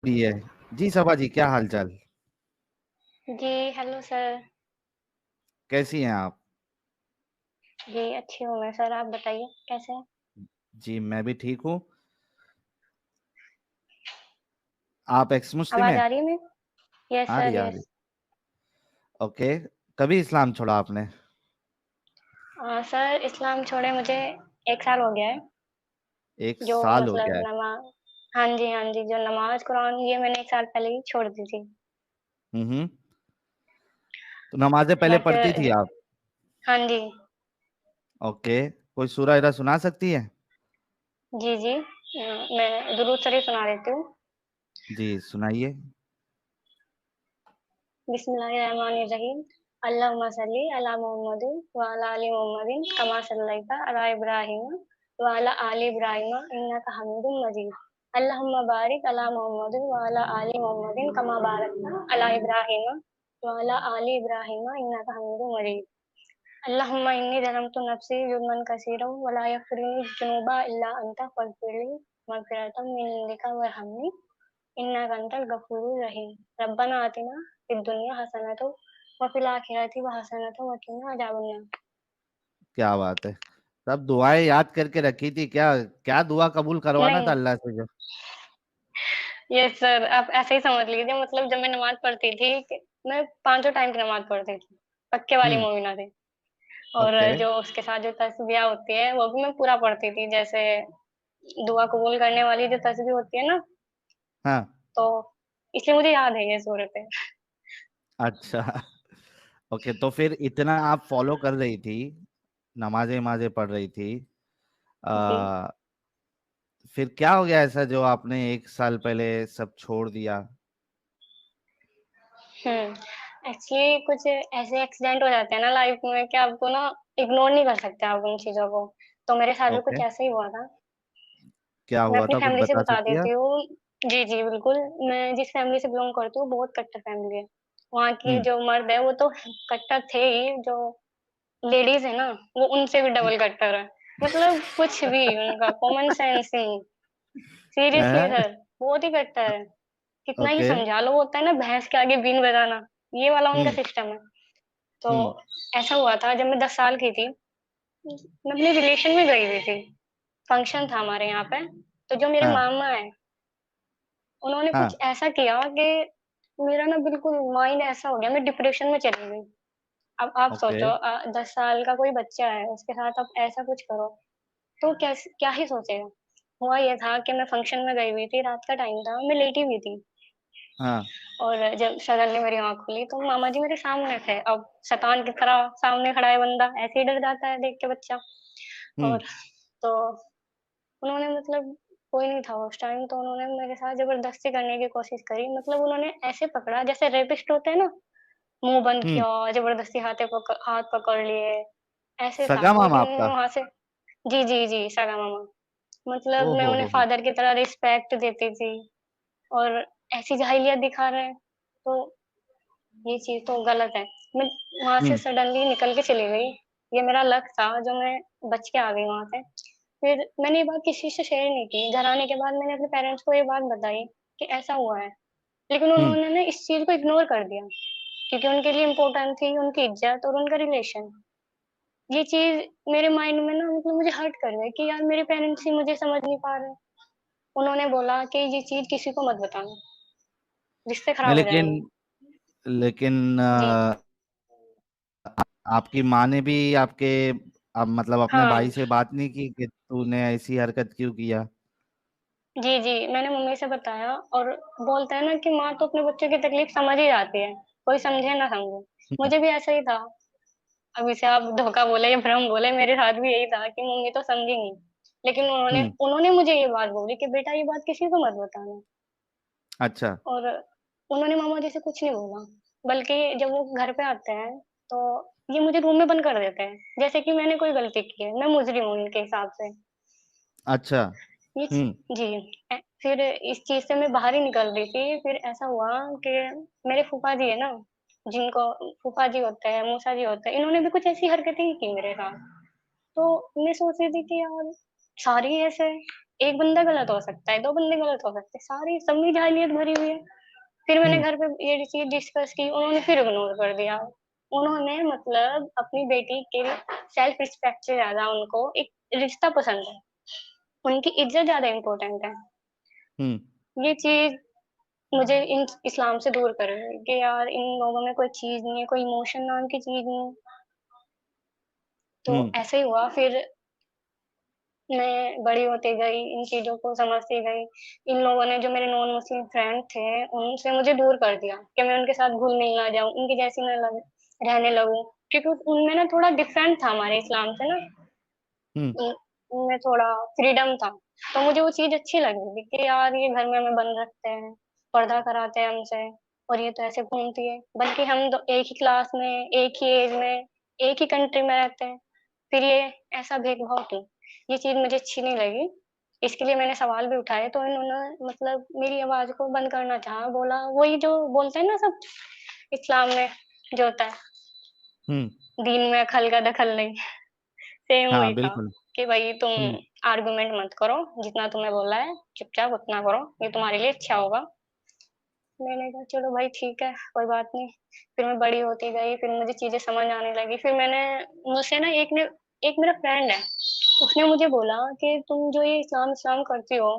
रही है। जी सबा जी, क्या हाल चाल? जी, हेलो सर। कैसी हैं आप? जी, अच्छी हूँ मैं सर, आप बताइए कैसे हैं? जी मैं भी ठीक हूँ। आप एक्स मुस्लिम आवाज़ हैं? आ रही है मेरी? यस आ रही सर, आ रही। यस। ओके। कभी इस्लाम छोड़ा आपने? सर इस्लाम छोड़े मुझे 1 साल हो गया है। एक जो साल हो मतलब गया है। हाँ जी, हाँ जी, जो नमाज़, कुरान ये मैंने 1 साल पहले ही छोड़ दी थी। हम्म। तो नमाजें पहले बट पढ़ती थी आप? हाँ जी। ओके, कोई सूरा इरा सुना सकती है? जी, जी। मैं दुरूद शरीफ सुना देती हूँ। जी सुनाइए। बिस्मिल्लाहिर्रहमानिर्रहीम। अल्लाहुम्मा सल्ली अला मुहम्मदिन व अला आलि मुहम्मदिन कमा सल्लैता अला इब्राहीम व अला आलि इब्राहीम इन्नका हमीदुम मजीद। अल्लाहुम्मा बारिक अला मुहम्मदिन व अला आलि मुहम्मदिन कमा बारकता अला इब्राहीम व अला आलि इब्राहीम इन्नका हमीदुम मजीद। अल्लाहुम्मा इन्नी ज़लमतु नफ्सी ज़ुल्मन कसीरन व ला यग़फ़िरुल ज़ुनूबा इल्ला अंता फ़ग़फ़िरली मग़फ़िरतम मिन इंदिका वरहमनी इन्नका अंतल गफ़ूरुर रहीम। रब्बना आतिना फिद दुनिया हसनतन व फिल आखिरति व हसनतन व क़िना अज़ाबन्नार। क्या बात है। सब दुआएं याद करके रखी थी क्या? क्या दुआ कबूल करवाना था नहीं, अल्लाह से जो? यस सर, आप ऐसे ही समझ लीजिए मतलब जब मैं नमाज़ पढ़ती थी कि मैं पाँचों टाइम की नमाज़ पढ़ती थी। पक्के वाली हम्म। मोमिना थी। और ओके। जो उसके साथ जो तस्बीह होती है वो भी मैं पूरा पढ़ती थी। जैसे दुआ कबूल करने वाली जो तस्बीह होती है ना, हाँ। तो इसलिए मुझे याद है ये सूरतें। अच्छा। ओके, तो फिर इतना आप फॉलो कर रही थी, नमाजें नमाजें पढ़ रही थी, जी। आ, फिर क्या हो गया ऐसा जो आपने एक साल पहले सब छोड़ दिया? एक्चुअली कुछ ऐसे एक्सीडेंट हो जाते हैं ना लाइफ में कि आपको ना इग्नोर नहीं कर सकते आप उन चीज़ों को। तो मेरे साथ भी ओके। कुछ ऐसा ही हुआ था। क्या मैं हुआ अपनी था, कुछ फैमिली से बता बता सकती है? देती हूँ। जी, जी, बिल्कुल। मैं जिस फैमिली से बिलॉन्ग करती हूँ बहुत कट्टर फैमिली है। वहाँ के हम्म। जो मर्द है वो तो कट्टर थे ही, जो लेडीज़ है ना वो उनसे भी डबल कट्टर है। मतलब कुछ भी उनका कॉमन सेंस नहीं। सीरियसली हैं? सर, बहुत ही कट्टर है। कितना ही ओके। समझा लो, वो होता है ना भैंस के आगे बीन बजाना, ये वाला उनका हम्म। सिस्टम है। तो हम्म। ऐसा हुआ था जब मैं 10 साल की थी, मैं अपने रिलेशन में गई हुई थी। फंक्शन था हमारे यहाँ पे, तो जो मेरे हाँ। मामा हैं, उन्होंने कुछ हाँ। ऐसा किया कि मेरा ना बिल्कुल माइंड ऐसा हो गया, मैं डिप्रेशन में चली गई। अब आप ओके। सोचो 10 साल का कोई बच्चा है, उसके साथ आप ऐसा कुछ करो, तो क्या ही सोचेगा? हुआ ये था कि मैं फंक्शन में गई हुई थी, रात का टाइम था, मैं लेटी हुई थी। हाँ। और जब सडनली मेरी आँख खुली तो मामा जी मेरे सामने थे। अब शैतान की तरह सामने खड़ा है बंदा, ऐसे ही डर जाता है देख के बच्चा। हम्म। और तो उन्होंने मतलब कोई नहीं था उस टाइम, तो उन्होंने मेरे साथ ज़बरदस्ती करने की कोशिश करी। मतलब उन्होंने ऐसे पकड़ा जैसे रेपिस्ट होते हैं ना, मुँह बंद हम्म। किया, ज़बरदस्ती हाथ पकड़ लिए, ऐसे था। सगा मामा लेकिन आपका? वहाँ से जी, जी, जी, सगा मामा। मतलब ओ मैं उन्हें हो। फ़ादर की तरह रिस्पेक्ट देती थी और ऐसी जाहिलियत दिखा रहे हैं, तो ये चीज़ तो गलत है। मैं वहाँ से हम्म। सडनली निकल के चली गई। ये मेरा लक था जो मैं बच के आ गई वहाँ से। फिर मैंने ये बात किसी से शेयर नहीं की। घर आने के बाद मैंने अपने पेरेंट्स को ये बात बताई कि ऐसा हुआ है। लेकिन हम्म। उन्होंने ना इस चीज़ को इग्नोर कर दिया, क्योंकि उनके लिए इम्पोर्टेंट थी उनकी इज़्ज़त और उनका रिलेशन। ये चीज़ मेरे माइंड में ना मतलब मुझे हर्ट कर गई कि यार मेरे पेरेंट्स ही मुझे समझ नहीं पा रहे। उन्होंने बोला कि ये चीज़ किसी को मत बताना, रिश्ते नहीं, खराब हो लेकिन जाएँगे। लेकिन जी। आपकी माँ ने भी आपके, आप मतलब अपने हाँ। भाई से बात नहीं की कि तूने ऐसी हरकत क्यों किया? जी, जी, मैंने मम्मी से बताया और बोलते हैं ना कि माँ तो अपने बच्चों की तकलीफ़ समझ ही जाती है, कोई समझे ना समझे। हम्म। मुझे भी ऐसा ही था। अब इसे आप धोखा बोले या भ्रम बोले, मेरे साथ भी यही था कि मम्मी तो समझी नहीं। लेकिन उन्होंने हम्म। उन्होंने मुझे ये बात बोली कि बेटा ये बात किसी को मत बताना। अच्छा। और उन्होंने मामा जी से कुछ नहीं बोला, बल्कि जब वो घर पे आते हैं, तो ये मुझे रूम में बंद कर देते हैं, जैसे कि मैंने कोई गलती की है, मैं मुजरिम हूँ उनके हिसाब से। अच्छा। ये च हम्म। जी। फिर इस चीज़ से मैं बाहर ही निकल रही थी, फिर ऐसा हुआ कि मेरे फूफा जी है ना, जिनको फूफा जी होते हैं, मौसा जी होते हैं, इन्होंने भी कुछ ऐसी हरकतें ही की मेरे साथ। तो मैं सोच रही थी कि यार सारे ही ऐसे हैं, एक बंदा गलत हो सकता है, 2 बंदे गलत हो सकते हैं, सारी सब में जाहिलियत भरी हुई है। फिर मैंने हुँ, घर पे ये चीज़ डिस्कस की, उन्होंने फिर इग्नोर कर दिया। उन्होंने मतलब अपनी बेटी के सेल्फ रिस्पेक्ट से ज़्यादा उनको एक रिश्ता पसंद है, उनकी इज़्ज़त ज़्यादा इम्पोर्टेंट है। हुँ, ये चीज़ मुझे इन इस्लाम से दूर कर रही है कि यार इन लोगों में कोई चीज़ नहीं है, कोई इमोशन नाम की चीज़ नहीं है। तो हुँ, ऐसे ही हुआ फिर मैं बड़ी होती गई, इन चीज़ों को समझती गई। इन लोगों ने जो मेरे नॉन मुस्लिम फ्रेंड थे, उनसे मुझे दूर कर दिया कि मैं उनके साथ घुल-मिल ना जाऊँ, उनकी जैसी ना रहने लगूँ। क्योंकि उनमें ना थोड़ा डिफरेंट था हमारे इस्लाम से ना, हुँ, उन उनमें थोड़ा फ्रीडम था। तो मुझे वो चीज़ अच्छी लगी थी कि यार ये घर में हमें बंद रखते हैं, पर्दा कराते हैं हमसे और ये तो ऐसे घूमती है। बल्कि हम दो एक ही क्लास में, एक ही एज में, एक ही कंट्री में रहते हैं। फिर ये ऐसा भेदभाव क्यों? ये चीज़ मुझे अच्छी नहीं लगी। इसके लिए मैंने सवाल भी उठाए तो इन्होंने मतलब मेरी आवाज़ को बंद करना चाहा। बोला वही जो बोलते हैं ना सब इस्लाम में जो होता है, हुँ। दीन में खल का दखल नहीं। सेम हाँ, वही था बिल्कुल। कि भई तुम हुँ, आर्गुमेंट मत करो, जितना तुम्हें बोला है चुपचाप उतना करो, ये तुम्हारे लिए अच्छा होगा। मैंने कहा चलो भाई ठीक है, कोई बात नहीं। फिर मैं बड़ी होती गई, फिर मुझे चीज़ें समझ आने लगी। फिर मैंने मुझसे ना एक मेरा फ्रेंड है, उसने मुझे बोला कि तुम जो ये इस्लाम इस्लाम करती हो,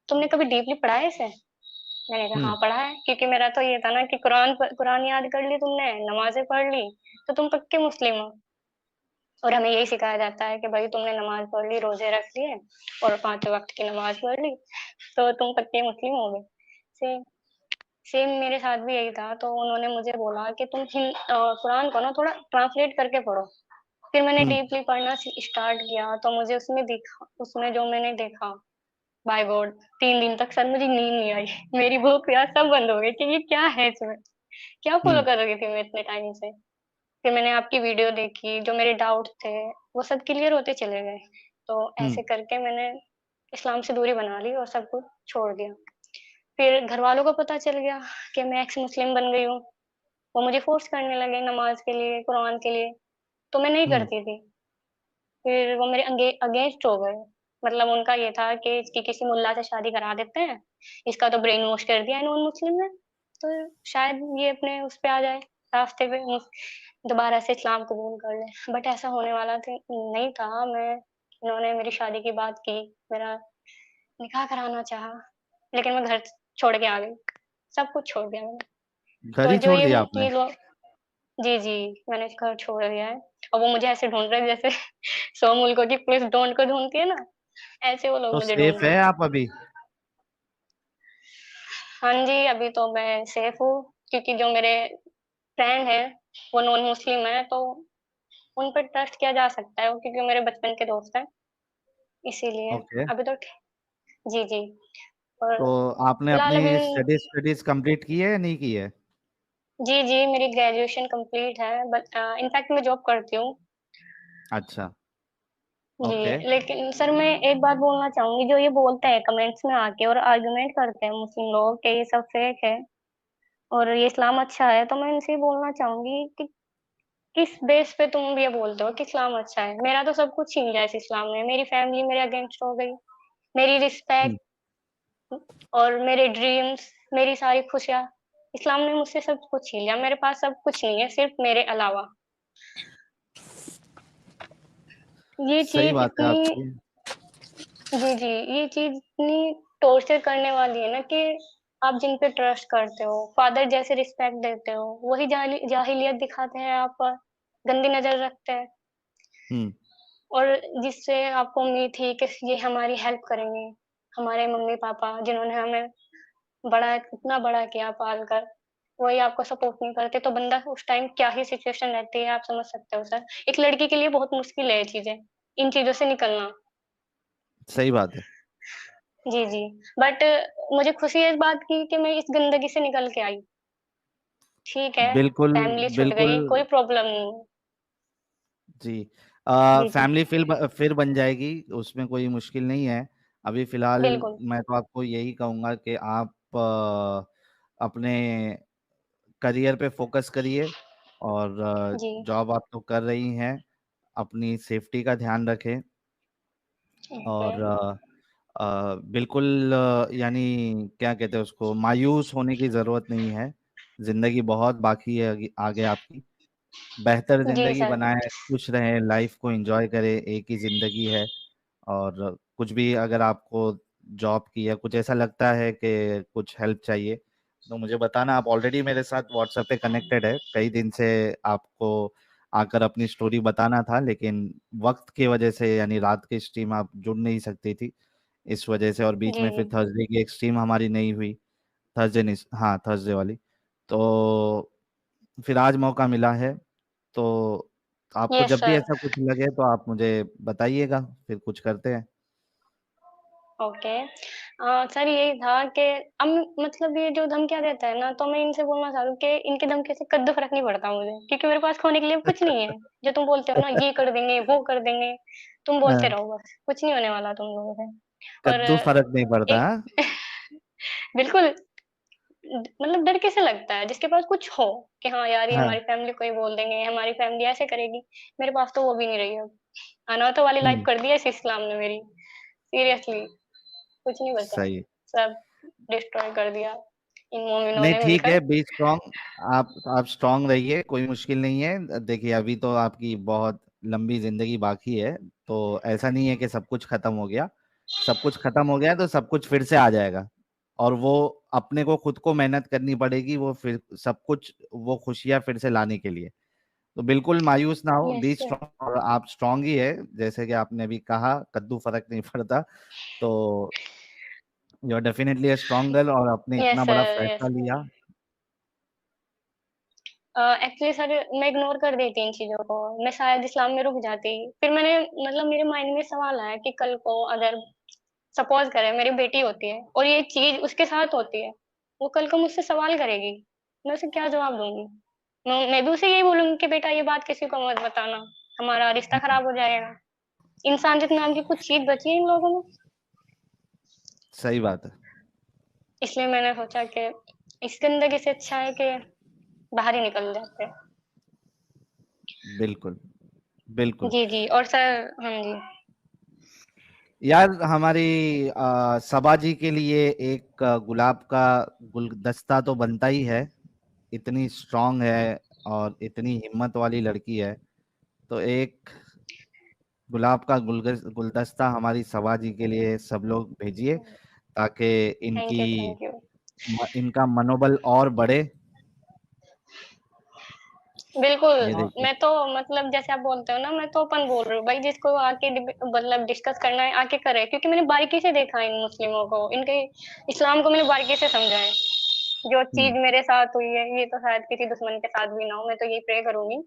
तुमने कभी डीपली पढ़ा है इसे? मैंने कहा हुँ, हाँ, पढ़ा है क्योंकि मेरा तो ये था ना कि कुरान याद कर ली तुमने, नमाज़ें पढ़ ली, तो तुम पक्के मुस्लिम हो। और हमें यही सिखाया जाता है कि भाई तुमने नमाज़ पढ़ ली, रोज़े रख लिए और 5 वक़्त की नमाज़ पढ़ ली, तो तुम पक्के मुस्लिम हो गए। सेम सेम मेरे साथ भी यही था, तो उन्होंने मुझे बोला कि कुरान को ना थोड़ा ट्रांसलेट करके पढ़ो। फिर मैंने हुँ, डीपली पढ़ना स्टार्ट किया, तो मुझे उसमें जो मैंने देखा, बाय गॉड 3 दिन तक सर मुझे नींद नहीं आई। मेरी भूख प्यास सब बंद हो गई कि ये क्या है इसमें? क्या फ़ॉलो हुँ, कर रही थी मैं इतने टाइम से? फिर मैंने आपकी वीडियो देखी, जो मेरे डाउट थे, वो सब क्लियर होते चले गए। तो हुँ, ऐसे करके मैंने इस्लाम से दूरी बना ली और सब कुछ छोड़ दिया। फिर घरवालों को पता चल गया कि मैं एक्स मुस्लिम बन गई हूँ। वो मुझे फ़ोर्स करने लगे नमाज़ के लिए, कुरान के लिए, तो मैं नहीं हुँ, करती थी। फिर वो मेरे अगेंस्ट हो गए। मतलब उनका ये था कि इसकी किसी मुल्ला से शादी करा देते हैं, इसका तो ब्रेन वॉश कर दिया है नॉन मुस्लिम ने, तो शायद ये अपने उस पे आ जाए, रास्ते पे दोबारा से इस्लाम कबूल कर ले। बट ऐसा होने वाला नहीं था। इन्होंने मेरी शादी की बात की, मेरा निकाह कराना चाहा, लेकिन मैं घर छोड़ के आ गई। सब कुछ छोड़ दिया मैंने। घर और ही जो छोड़ दिया आपने? ये लोग जी, जी, मैंने घर छोड़ दिया है और वो मुझे ऐसे ढूँढ रहे हैं जैसे 100 मुल्कों की पुलिस ढूँढ को ढूँढती है ना, ऐसे वो लोग तो मुझे ढूँढ सेफ रहे है हैं। आप अभी? हाँ जी, अभी तो मैं सेफ हूँ क्योंकि जो मेरे फ्रेंड हैं, वो नॉन मुस्लिम हैं, तो उन पे ट्रस्ट किया जा सकता है क्योंकि वो मेरे बचपन के दोस्त हैं, इसीलिए ओके। अभी तो जी, जी। और तो आपने फिलहाल अपनी अभी स्टडीज़ कंप्लीट की है या नहीं की है? जी, जी, मेरी ग्रेजुएशन कंप्लीट है बट इनफैक्ट मैं जॉब करती हूँ। अच्छा, जी, ओके। लेकिन सर मैं एक बात बोलना चाहूँगी, जो ये बोलते हैं कमेंट्स में आके और आर्गुमेंट करते हैं मुस्लिम लोग कि ये सब फेक है और ये इस्लाम अच्छा है, तो मैं इनसे ये बोलना चाहूँगी कि किस बेस पे तुम ये बोलते हो कि इस्लाम अच्छा है? मेरा तो सब कुछ छीन लिया इस इस्लाम ने, मेरी फैमिली मेरे अगेंस्ट हो गई, मेरी हुँ, रिस्पेक्ट और मेरे ड्रीम्स, मेरी सारी खुशियाँ, इस्लाम ने मुझसे सब कुछ छीन लिया, मेरे पास सब कुछ नहीं है सिर्फ़ मेरे अलावा। ये सही चीज़ बात है इतनी आपकी। जी, जी। ये चीज़ इतनी टॉर्चर करने वाली है ना कि आप जिन पे ट्रस्ट करते हो, फादर जैसे रिस्पेक्ट देते हो, वही जाहिलियत दिखाते हैं आप पर, गंदी नज़र रखते हैं हुँ, और जिससे आपको उम्मीद थी कि ये हमारी हेल्प करेंगे, हमारे मम्मी-पापा जिन्होंने हमें इतना बड़ा किया पाल-कर, वही आपको सपोर्ट नहीं करते, तो बंदा उस टाइम क्या ही सिचुएशन रहती है, आप समझ सकते हो सर। एक लड़की के लिए बहुत मुश्किल है ये चीज़ें, इन चीज़ों से निकलना। सही बात है। जी, जी। बट मुझे खुशी है इस बात की कि मैं इस गंदगी से निकल के आई। ठीक है, बिल्कुल, फैमिली छूट बिल्कुल। गई, कोई प्रॉब्लम नहीं। जी। जी, जी। फैमिली फिर बन जाएगी, उसमें कोई मुश्किल नहीं है। अभी फ़िलहाल बिल्कुल, मैं तो आपको यही कहूँगा कि आप अपने करियर पे फ़ोकस करिए और जी, जॉब आप तो कर रही हैं, अपनी सेफ्टी का ध्यान रखें ओके। और बिल्कुल यानी क्या कहते हैं उसको, मायूस होने की जरूरत नहीं है। जिंदगी बहुत बाकी है आगे आपकी। बेहतर जी जिंदगी सर। बनाए, खुश रहें, लाइफ को एंजॉय करें, एक ही जिंदगी है। और कुछ भी अगर आपको जॉब की या कुछ ऐसा लगता है कि कुछ हेल्प चाहिए तो मुझे बताना। आप ऑलरेडी मेरे साथ व्हाट्सएप पे कनेक्टेड है, कई दिन से आपको आकर अपनी स्टोरी बताना था, लेकिन वक्त की वजह से यानी रात की स्ट्रीम आप जुड़ नहीं सकती थी, इस वजह से। और बीच जी, में जी। फिर थर्सडे की एक स्ट्रीम हमारी नहीं हुई, थर्सडे नहीं, हाँ थर्सडे वाली। तो फिर आज मौका मिला है, तो आपको यस जब भी सर। ऐसा कुछ लगे तो आप मुझे बताइएगा, फिर कुछ करते हैं। ओके। सर यही था कि अब मतलब ये जो धमकियाँ देता है ना, तो मैं इनसे बोलना चाह रही हूँ कि इनकी धमकी से कद्दू फर्क नहीं पड़ता मुझे, क्योंकि मेरे पास खोने के लिए कुछ नहीं है। जो तुम बोलते हो ना, ये कर देंगे, वो कर देंगे, तुम बोलते हाँ, रहो बस, कुछ नहीं होने वाला तुम लोगों से। और कद्दू फर्क नहीं पड़ता, एक हाँ। बिल्कुल मतलब डर कैसे लगता है जिसके पास कुछ हो, कि हाँ यार ये हाँ। हमारी फैमिली को ही बोल देंगे, हमारी फैमिली ऐसे करेगी। मेरे पास तो वो भी नहीं रही अब। अनाथों वाली लाइफ हम्म। कर दी है इस इस्लाम ने मेरी। सीरियसली कुछ नहीं बचा है। सही। सब डिस्ट्रॉय कर दिया इन मोमिनों नहीं ने ठीक है, मिलकर। B strong. आप स्ट्रांग रहिए, कोई मुश्किल नहीं है। देखिए अभी तो आपकी बहुत लंबी जिंदगी बाकी है, तो ऐसा नहीं है कि सब कुछ खत्म हो गया। सब कुछ खत्म हो गया तो सब कुछ फिर से आ जाएगा। और वो अपने को खुद को मेहनत करनी पड़ेगी, वो फिर सब कुछ, वो खुशियां फिर से लाने के लिए। तो बिल्कुल मायूस ना हो, यस बी सर। स्ट्रांग। और आप स्ट्रांग ही है, जैसे कि आपने अभी कहा, कद्दू फर्क नहीं पड़ता। तो you are definitely a strong girl, और आपने इतना यस बड़ा सर। फैसला यस। लिया। एक्चुअली सर मैं इग्नोर कर देती इन चीजों को, मैं शायद इस्लाम में रुक जाती। फिर मैंने मतलब मेरे माइंड में सवाल आया कि कल को अगर सपोज करें मेरी बेटी होती है और ये चीज उसके साथ होती है, वो कल को मुझसे सवाल करेगी, मैं उसे क्या जवाब दूंगी? मैं भी उसे यही बोलूंगी कि बेटा ये बात किसी को मत बताना, हमारा रिश्ता खराब हो जाएगा। इंसानियत नाम की कुछ चीज बची है इन लोगों में। सही बात है। इसलिए मैंने सोचा कि इस जिंदगी से अच्छा है कि बाहर ही निकल जाते हैं। बिल्कुल। बिल्कुल। जी जी। और सर हाँ जी। यार हमारी सबा जी के लिए एक गुलाब का गुलदस्ता तो बनता ही है। इतनी स्ट्रांग है और इतनी हिम्मत वाली लड़की है, तो एक गुलाब का गुलदस्ता हमारी सबा जी के लिए सब लोग भेजिए, ताकि थैंक इनकी यू थैंक यू। इनका मनोबल और बढ़े। बिल्कुल। ये देखिए। मैं तो मतलब जैसे आप बोलते हो ना, मैं तो ओपन बोल रही हूँ भाई, जिसको आके मतलब डिस्कस करना है आके करे, क्योंकि मैंने बारीकी से देखा है इन मुस्लिमों को, इनके इस्लाम को मैंने बारीकी से समझा है। जो चीज हम्म। मेरे साथ हुई है ये तो शायद किसी दुश्मन के साथ भी ना हो, मैं तो यही प्रे करूंगी।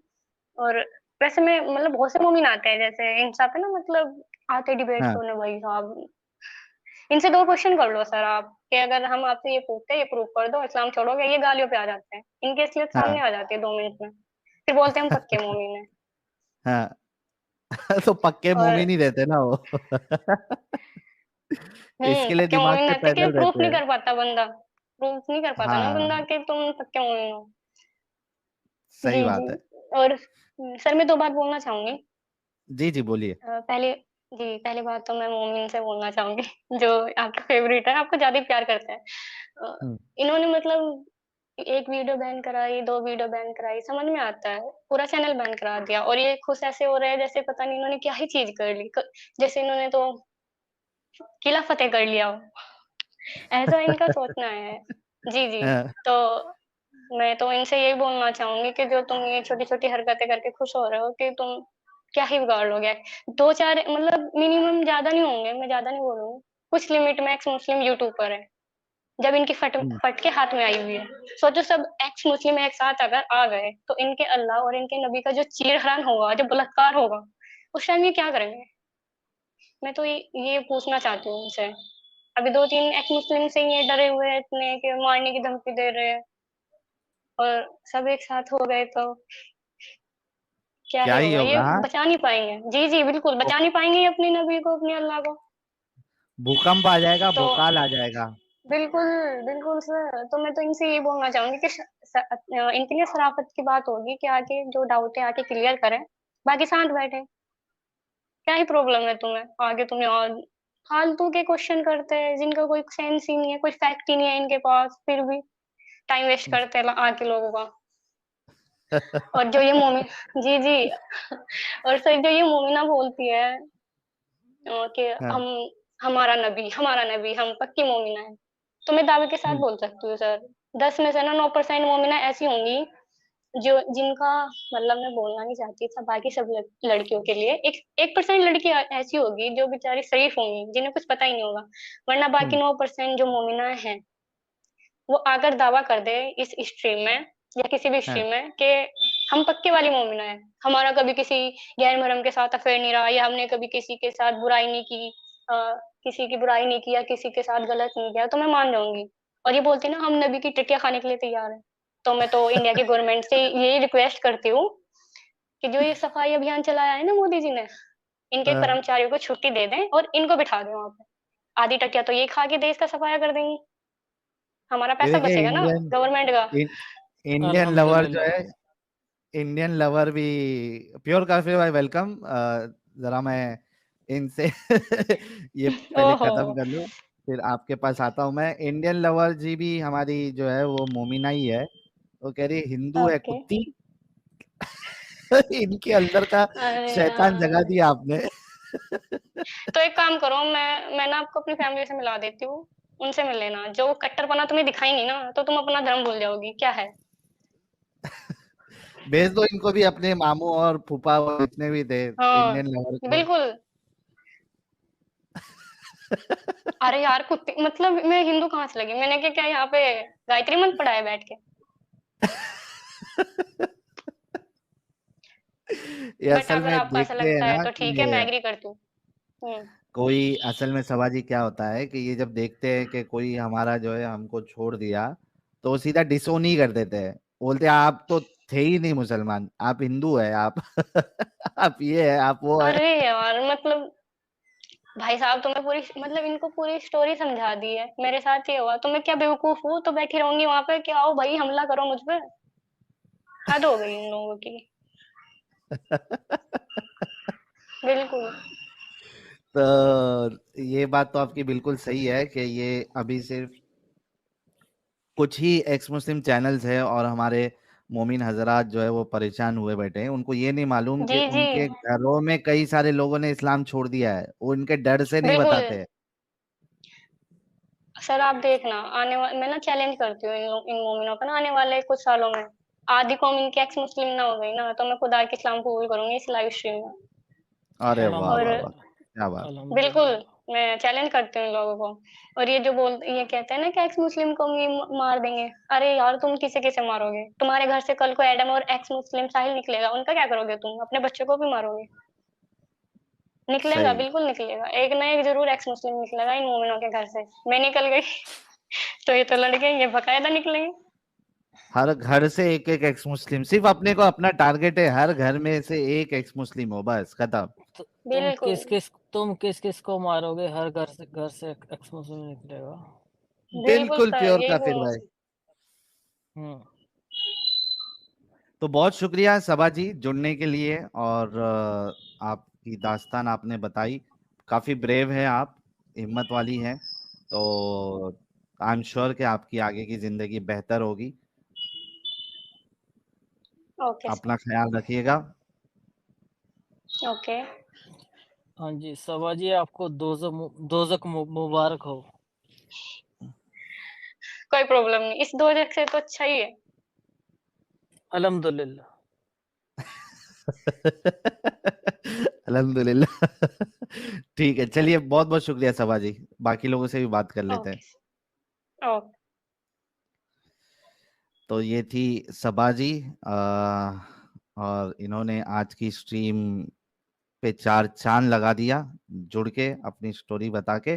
और वैसे मैं मतलब बहुत से मोमिन आते हैं जैसे इंस्टा पे ना, मतलब आते डिबेट हाँ। करने भाई साहब। इनसे दो क्वेश्चन कर लो सर आप, कि अगर हम आपसे ये पूछते हैं ये प्रूव कर दो इस्लाम छोड़ोगे, ये गालियों पे आ जाते हैं, इनकी असलियत सामने हाँ। आ जाती है 2 मिनट में। फिर बोलते हैं हम पक्के मोमिन हैं। हाँ। तो पक्के और मोमिन ही रहते ना वो। इसके लिए पक्के दिमाग मोमिन से रहते कि पैदल प्रूफ रहते नहीं हैं। कर पाता बंदा, प्रूफ नहीं कर पाता ना हाँ। बंदा कि तुम पक्के मोमिन हो। सही जी जी। बात है। और सर मैं दो बात बोलना चाहूंगी। जी जी बोलिए। पहले जी पहली बात तो मैं मोमिन से बोलना चाहूंगी जो आपका फेवरेट है, आपको ज्यादा ही प्यार करता है। हम्म। इन्होंने मतलब एक वीडियो बैन कराई, दो वीडियो बैन कराई, समझ में आता है, पूरा चैनल बैन करा दिया, और ये खुश ऐसे हो रहे हैं जैसे पता नहीं इन्होंने क्या ही चीज कर ली, जैसे इन्होंने तो किला फतेह कर लिया हो, ऐसा इनका सोचना है। जी जी। हाँ। तो मैं तो इनसे यही बोलना चाहूंगी कि जो तुम ये छोटी छोटी हरकतें करके खुश हो रहे हो कि तुम क्या ही बिगाड़ लोगे। दो चार मतलब मिनिमम ज्यादा नहीं होंगे, मैं ज्यादा नहीं बोलूंगी, कुछ लिमिट में एक्स मुस्लिम यूट्यूबर है, जब इनकी फट हम्म। फट के हाथ में आई हुई है। सोचो सब एक्स मुस्लिम एक साथ अगर आ गए तो इनके अल्लाह और इनके नबी का जो चीरहरण होगा, जो बलात्कार होगा, उस टाइम ये क्या करेंगे? मैं तो ये पूछना चाहती हूँ उनसे। अभी दो तीन एक्स मुस्लिम से ये डरे हुए हैं इतने कि मारने की धमकी दे रहे हैं, और सब एक साथ हो गए तो क्या क्या ही ही होगा, ये होगा, हाँ। बचा नहीं पाएंगे। जी जी बिल्कुल वो बचा नहीं पाएंगे ये अपने नबी को, अपने अल्लाह को। भूकंप आ जाएगा, तो भूकाल आ जाएगा। बिल्कुल बिल्कुल सर, तो मैं तो इनसे ये बोलना चाहूंगी कि इनके लिए शराफत की बात होगी कि आके जो डाउट है आके क्लियर करें, बाकी शांत बैठे। क्या ही प्रॉब्लम है तुम्हें, आगे तुम्हें और फालतू के क्वेश्चन करते हैं जिनका कोई सेंस ही नहीं है, कोई फैक्ट ही नहीं है इनके पास, फिर भी टाइम वेस्ट करते हैं आके लोगों का। और जो ये मोमी जी, जी। और सर जो ये मोमिना बोलती है कि हाँ। हम हमारा नबी, हम पक्की मोमिना है। तो मैं दावे के साथ हम्म। बोल सकती हूँ सर, 10 में से ना 9% मोमिना ऐसी होंगी जो जिनका मतलब मैं बोलना नहीं चाहती था बाकी सब लड़कियों के लिए, 1% लड़की ऐसी होगी जो बेचारी शरीफ होंगी, जिन्हें कुछ पता ही नहीं होगा। वरना बाकी हम्म। 9% जो मोमिना है, वो आकर दावा कर दे इस स्ट्रीम में या किसी भी हाँ। स्ट्रीम में कि हम पक्के वाली मोमिना है, हमारा कभी किसी गैर महरम के साथ अफेयर नहीं रहा, या हमने कभी किसी के साथ बुराई नहीं की, किसी की बुराई नहीं किया, किसी के साथ गलत नहीं किया, तो मैं मान जाऊंगी। और ये बोलती ना हम नबी की टिटिया खाने के लिए तैयार है, तो मैं तो इंडिया की गवर्नमेंट से यही रिक्वेस्ट करती हूँ कि जो ये सफाई अभियान चलाया है ना मोदी जी ने, इनके हाँ। कर्मचारियों को छुट्टी दे दें और इनको बिठा दें वहां पे। आधी टकिया तो ये खा के देश का सफाया कर देंगी, हमारा ये पैसा देखिए बचेगा ना इंडियन, गवर्नमेंट का। इंडियन लवर जो अल्हम्दुलिल्लाह। है, इंडियन लवर भी, प्योर काफिर भाई वेलकम। जरा मैं इनसे ये पहले ओहो। खत्म कर लूं, फिर आपके पास आता हूं मैं। इंडियन लवर जी भी हमारी जो है वो मोमिना ही है। वो कह रही हिंदू है ओके। कुत्ती। इनके अंदर का अरे शैतान जगा यार, दिया आपने। तो एक काम करो, मैं ना आपको अपनी फैमिली से मिला देती हूँ, उनसे मिल लेना, जो कट्टरपना तुम्हें दिखाई नहीं ना तो तुम अपना धर्म भूल जाओगी क्या है। भेज दो इनको भी, अपने मामू और फूफा और जितने भी थे हाँ, इंडियन लवर को। बिल्कुल। अरे यार कुत्ती मतलब मैं हिंदू कहाँ से लगी, मैंने क्या क्या यहाँ पे गायत्री मंत्र पढ़ा है बैठ के। ये बट असल अगर में आपको ऐसा देखते हैं लगता है ना तो कि ठीक है, मैं एग्री करती हूँ। हम्म। कोई, असल में सवाजी क्या होता है कि ये जब देखते हैं कि कोई हमारा जो है हमको छोड़ दिया, तो वो सीधा डिसोन ही कर देते हैं। बोलते हैं आप तो थे ही नहीं मुसलमान, आप हिंदू है आप। आप ये है, आप वो है। अरे यार मतलब भाई साहब तुम्हें पूरी मतलब इनको पूरी स्टोरी समझा दी है, मेरे साथ ये हुआ तो मैं क्या बेवकूफ हूँ तो बैठी रहूंगी वहां पे कि आओ भाई हमला करो मुझ पे। हद हो गई इन लोगों की। बिल्कुल। तो ये बात तो आपकी बिल्कुल सही है कि ये अभी सिर्फ कुछ ही एक्स मुस्लिम चैनल्स है, और हमारे मोमिन हजरात जो है वो परेशान हुए बैठे हैं। उनको ये नहीं मालूम कि जी, जी। उनके घरों में कई सारे लोगों ने इस्लाम छोड़ दिया है, वो उनके डर से नहीं बिल्कुल। बताते। सर आप देखना मैं ना चैलेंज करती हूँ इन मोमिनों का ना, आने वाले कुछ सालों में आधी कौम इनकी एक्स मुस्लिम ना हो गई ना तो मैं खुदा के इस्लाम कबूल करूंगी इस लाइव स्ट्रीम में। अरे वाह और वाह वाह, क्या बात। बिल्कुल, अल्हम्दुलिल्लाह। मैं चैलेंज करती हूँ इन लोगों को। और ये कहते हैं ना कि एक्स मुस्लिम को भी मार देंगे, अरे यार तुम किसे किसे मारोगे, तुम्हारे घर से कल को एडम और एक्स मुस्लिम साहिल निकलेगा, उनका क्या करोगे, तुम अपने बच्चों को भी मारोगे। निकलेगा, सही। बिल्कुल निकलेगा, एक ना एक जरूर एक्स मुस्लिम निकलेगा इन मोमिनों के घर से। मैं निकल गई तो ये तो लड़के ये बकायदा निकलेंगे। हर घर से एक एक एक्स मुस्लिम, सिर्फ अपने को अपना टारगेट है, हर घर में से एक एक्स मुस्लिम हो, बस खत्म। तो बिल्कुल। तुम किस किस को मारोगे? हर घर से एक्स मुस्लिम निकलेगा। बिल्कुल बिल्कुल सर प्योर यही काफिर बोलूँ। भाई। हम्म। तो बहुत शुक्रिया सबा जी जुड़ने के लिए, और आपकी दास्तान आपने बताई। काफी ब्रेव है आप, हिम्मत वाली हैं। तो आई एम श्योर कि आपकी आगे की जिंदगी बेहतर होगी। ओके अपना सर। ख्याल रखिएगा। ओके। हाँ जी सबा जी, आपको दोजक मुबारक हो। कोई प्रॉब्लम नहीं, इस 2 से तो अच्छा ही है। अल्हम्दुलिल्लाह। अल्हम्दुलिल्लाह। ठीक है, चलिए बहुत बहुत शुक्रिया सबा जी। बाकी लोगों से भी बात कर लेते ओके। हैं। ओके। तो ये थी सबा जी, और इन्होंने आज की स्ट्रीम पे चार चांद लगा दिया, जुड़ के अपनी स्टोरी बता के।